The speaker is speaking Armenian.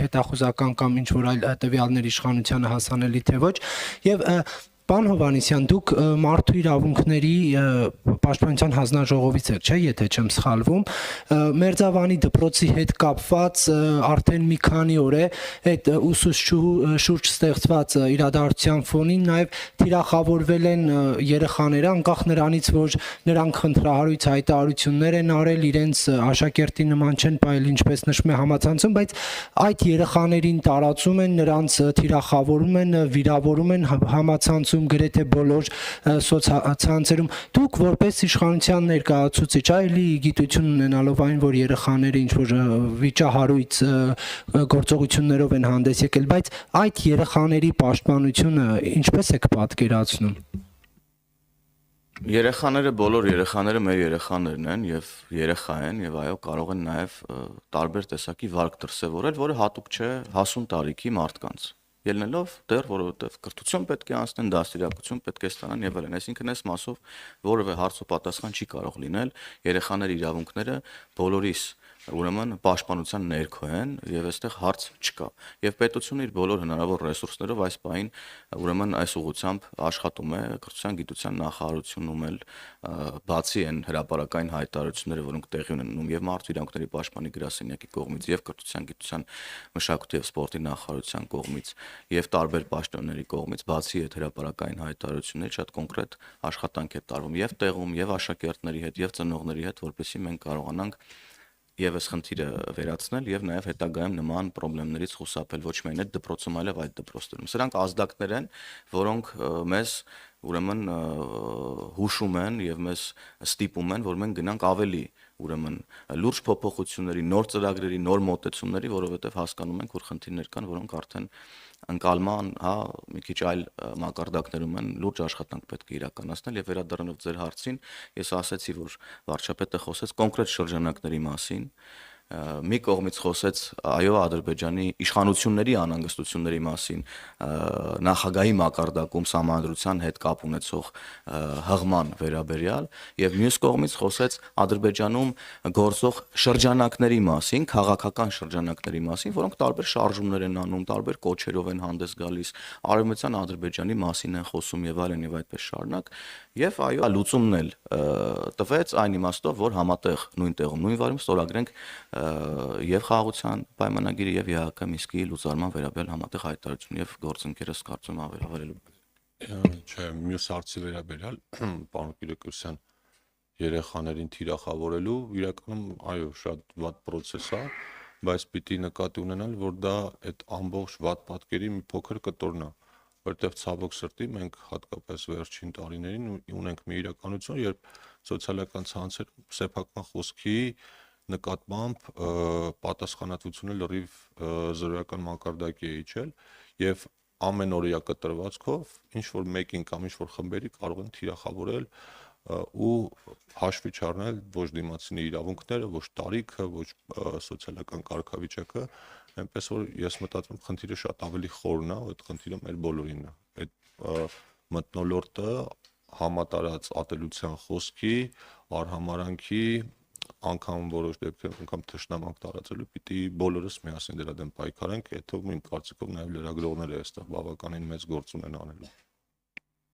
հետախուզական կամ ինչ որ այլ տվյալներ իշխանությանը հասանելի թե ոչ, եւ Պարոն Հովհաննիսյան, դուք մարդու իրավունքների պաշտպանության հանձնաժողովից եք, չէ՞, եթե չեմ սխալվում, Մերձավանի դպրոցի հետ կապված արդեն մի քանի օր է այդ ուսուցչուհու շուրջ ստեղծված իրադարձության ֆոնին նաև թիրախավորվել են երեխաները, անկախ նրանից, որ նրանք խնդրահարույց հայտարարություններ են արել, իրենց աշակերտի նման չեն պահել, ինչպես նշվում է համացանցում, բայց այդ երեխաներին տարածում են, նրանց թիրախավորում են, վիրավորում են համացանցում գրեթե բոլոր սոցցանցերում։ Դուք որպես իշխանության ներկայացուցիչ այլի գիտություն ունենալով այն, որ երեխաները ինչ որ վիճահարույց գործողություններով են հանդես եկել, բայց այդ երեխաների պաշտպանությունը ինչպես եք պատկերացնում։ Երեխաները, բոլոր երեխաները մեր երեխաներն են եւ երեխա են եւ այո կարող են նաեւ տարբեր տեսակի վարք դրսեւորել, որը հատուկ չէ հասուն տարիքի մարդկանց։ Ելնելով դեռ, որովհետև կրթություն պետք է անցնեն, դաստիարակություն պետք է ստանան եւ այլն։ Այսինքն այս մասով որևէ հարց ու պատասխան չի կարող լինել։ Երեխաների իրավունքները բոլորիս ուրեմն պաշտպանության ներքո են եւ այստեղ հարց չկա։ Եվ պետությունը իր բոլոր հնարավոր ռեսուրսներով այս պահին ուրեմն այս ուղղությամբ աշխատում է, կրթության գիտության նախարարությունում էլ բացի այն հրապարակային հայտարարությունները, որոնք տեղի ունենում եւ մարդու իրավունքների պաշտպանի գրասենյակի կողմից եւ կրթության գիտության մշակույթի եւ սպորտի նախարարության կողմից եւ տարբեր պաշտոնների կողմից, բացի այդ հրապարակային հայտարարությունների շատ կոնկրետ աշխատանք է տարվում եւ տեղում եւ աշակերտների հետ եւ ծնողների հետ, որպեսզի մենք կարողանանք Եվս խնդիրը վերացնել եւ նաեւ հետագայում նման խնդիրներից խուսափել ոչ միայն այդ դպրոցում, այլև այդ դպրոցներում։ Սրանք ազդակներ են, որոնք մեզ ուրեմն հուշում են եւ մեզ ստիպում են, որ մենք գնանք ավելի ուրեմն լուրջ փոփոխությունների, նոր ծրագրերի, նոր մոտեցումների, որովհետեւ հասկանում ենք, որ խնդիրներ կան, որոնք արդեն ընկալման, մի քիչ այլ մակարդակներում են, լուրջ աշխատանք պետք է իրականացնել եւ վերադառնալով ձեր հարցին, ես ասացի, որ վարչապետը խոսեց կոնկրետ շրջանակների մասին, մի կողմից խոսեց այո Ադրբեջանի իշխանությունների անհանգստությունների մասին նախագահի մակարդակում սահմանադրության հետ կապ ունեցող հղման վերաբերյալ եւ մյուս կողմից խոսեց Ադրբեջանում գործող շրջանակների մասին, քաղաքական շրջանակների մասին, որոնք տարբեր շարժումներ են անում, տարբեր կոչերով են հանդես գալիս, արևմտյան Ադրբեջանի մասին են խոսում եւ այլն եւ այդպես շարունակ եւ այո լուծումն էլ տվեց այն իմաստով, որ համատեղ նույն տեղում նույն վարում ստորագրենք եւ խաղաղության պայմանագիրը եւ ԵԱՀԿ Մինսկի լուծարման վերաբերյալ համատեղ հայտարարություն եւ գործընկերս կարծում եմ ավելելու։ Չէ, մյուս հարցի վերաբերյալ պարոն Կիրակոսյան երեխաներին թիրախավորելու իրականում այո շատ վատ process է, բայց պիտի նկատի ունենալ, որ դա այդ ամբողջ վատ պատկերի մի փոքր կտորն է, որտեղ ցավոք սրտի մենք հատկապես վերջին տարիներին ունենք մի իրականություն, երբ սոցիալական ցանցերում սեփական խոսքի նկատմամբ պատասխանատվությունը լրիվ զրոյական մակարդակի է իջել եւ ամենօրյա կտրվածքով ինչ որ մեկին կամ ինչ որ խմբերի կարող են թիրախավորել ու հաշվի չառնել ոչ դիմացինի իրավունքները, ոչ տարիքը, ոչ սոցիալական կարգավիճակը, այնպես որ ես մտածում եմ խնդիրը շատ ավելի խորն է, այդ խնդիրը մեր բոլորինն է։ Այդ մթնոլորտը համատարած ատելության խոսքի, արհամարանքի անգամ որոշ դեպքերում անգամ թշնամանք տարածելու պիտի բոլորս միասին դրա դեմ պայքարենք, եթե իմ կարծիքով նաև լրագրողները այստեղ բավականին մեծ գործ ունեն անելու։